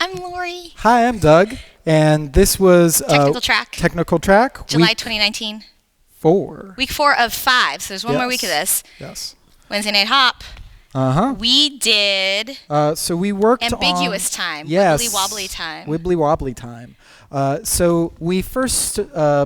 I'm Lori. Hi, I'm Doug, and this was Technical Track. July week 2019. 4. Week 4 of 5. So there's one more week of this. Yes. Wednesday Night Hop. We did So we worked ambiguous on, time. Yes, Wibbly wobbly time. Wibbly wobbly time. So we first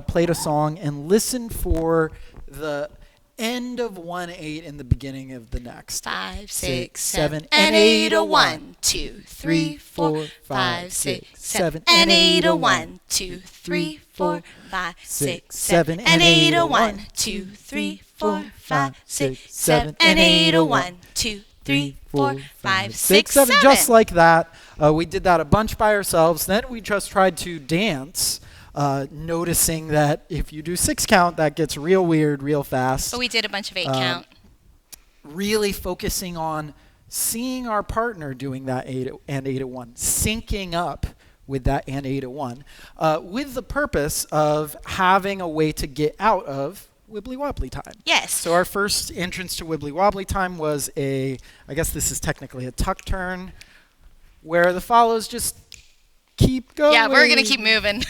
played a song and listened for the end of 1/8 and the beginning of the next. 5, 6, 7, and 8. A 1, 2, 3, 4, 5, 6, 7, and 8. A 1, 2, 3, 4, 5, 6, 7, and 8. A 1, 2, 3, 4, 5, 6, 7, and 8. A 1, 2, 3, 4, 5, 6, 7. Just like that. We did that a bunch by ourselves. Then we just tried to dance, noticing that if you do 6 count, that gets real weird real fast. But we did a bunch of 8 count. Really focusing on seeing our partner doing that 8 and 8 of 1, syncing up with that and 8 of 1, with the purpose of having a way to get out of wibbly wobbly time. Yes. So our first entrance to wibbly wobbly time was I guess this is technically a tuck turn, where the follows just keep going. Yeah, we're going to keep moving.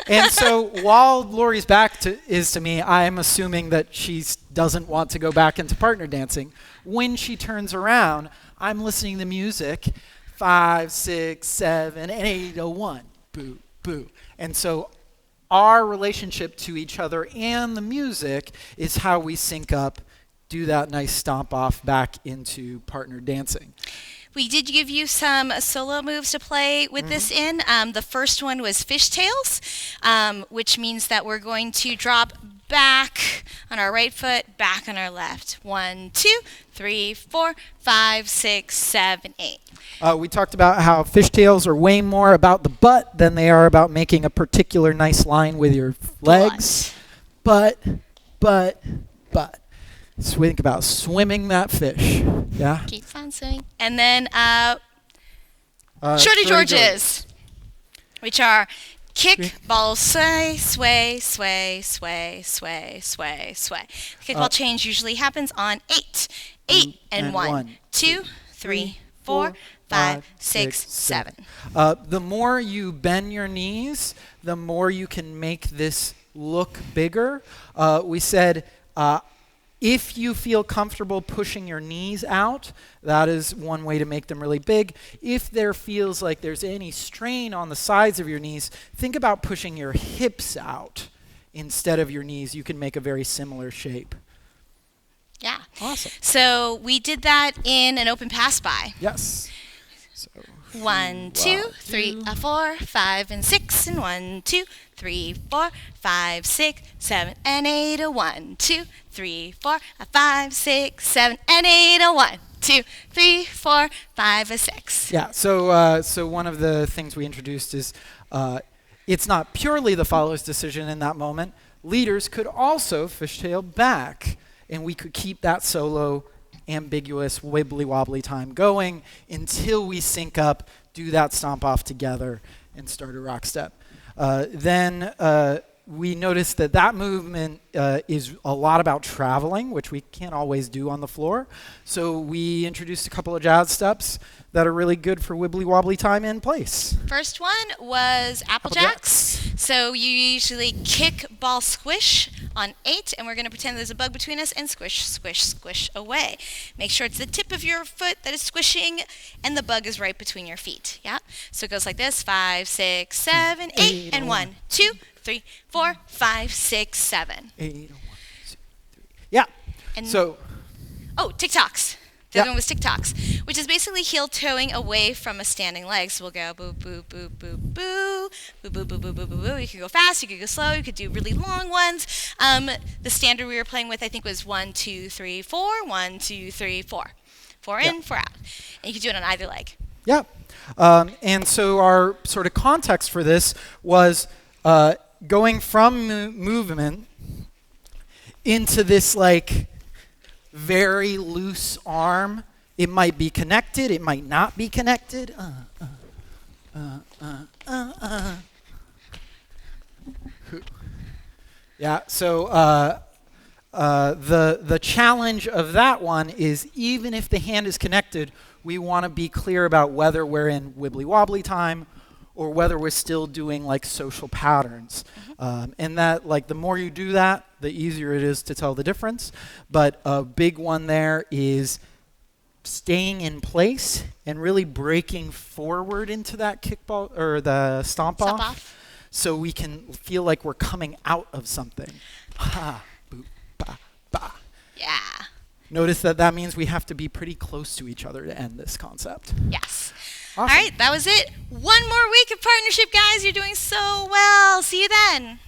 And so while Lori's back is to me, I'm assuming that she doesn't want to go back into partner dancing. When she turns around, I'm listening to music, 5, 6, 7, and 8, 1, boo, boo. And so our relationship to each other and the music is how we sync up, do that nice stomp off back into partner dancing. We did give you some solo moves to play with this in. The first one was fishtails, which means that we're going to drop back on our right foot, back on our left. 1, 2, 3, 4, 5, 6, 7, 8. We talked about how fishtails are way more about the butt than they are about making a particular nice line with your legs. But. So think about swimming that fish. Yeah. Keep on swimming. And then Shorty Georges, which are kick, ball, sway, sway, sway, sway, sway, sway, sway. The kickball change usually happens on 8. 8 and 1, 2, 3, 4, 5, 6, 7. The more you bend your knees, the more you can make this look bigger. We said if you feel comfortable pushing your knees out, that is one way to make them really big. If there feels like there's any strain on the sides of your knees, think about pushing your hips out instead of your knees. You can make a very similar shape. Yeah. Awesome. So we did that in an open pass by. Yes. So 1, 2, 3, 4, 5, and 6, and 1, 2, 3, 4, 5, 6, 7, and 8. A 1, 2, 3, 4, 5, 6, 7, and 8. A 1, 2, 3, 4, 5, and 6. Yeah. So one of the things we introduced is it's not purely the follower's decision in that moment. Leaders could also fishtail back, and we could keep that solo ambiguous wibbly wobbly time going until we sync up, do that stomp off together, and start a rock step. Then we noticed that movement is a lot about traveling, which we can't always do on the floor. So we introduced a couple of jazz steps that are really good for wibbly wobbly time in place. First one was Apple Jacks. So you usually kick, ball, squish on 8, and we're going to pretend there's a bug between us and squish, squish, squish away. Make sure it's the tip of your foot that is squishing, and the bug is right between your feet. Yeah. So it goes like this: 5, 6, 7, 8, and 1, 2, 3, 4, 5, 6, 7. 8, 1, 2, 3. Yeah. And so. TikToks. The other one was TikToks, which is basically heel toeing away from a standing leg. So we'll go boo, boo, boo, boo, boo, boo, boo, boo, boo, boo, boo, boo. You could go fast, you could go slow, you could do really long ones. The standard we were playing with, I think, was 1, 2, 3, 4, 1, 2, 3, 4. 4 in, 4 out. And you could do it on either leg. Yeah. And so our sort of context for this was going from movement into this like very loose arm. It might be connected, it might not be connected. Yeah, so the challenge of that one is even if the hand is connected, we want to be clear about whether we're in wibbly wobbly time or whether we're still doing like social patterns. And that, like, the more you do that, the easier it is to tell the difference. But a big one there is staying in place and really breaking forward into that kickball or the stomp off, so we can feel like we're coming out of something. Ha, boop, ba, ba. Yeah. Notice that means we have to be pretty close to each other to end this concept. Yes. Awesome. All right, that was it. One more week of partnership, guys. You're doing so well. See you then.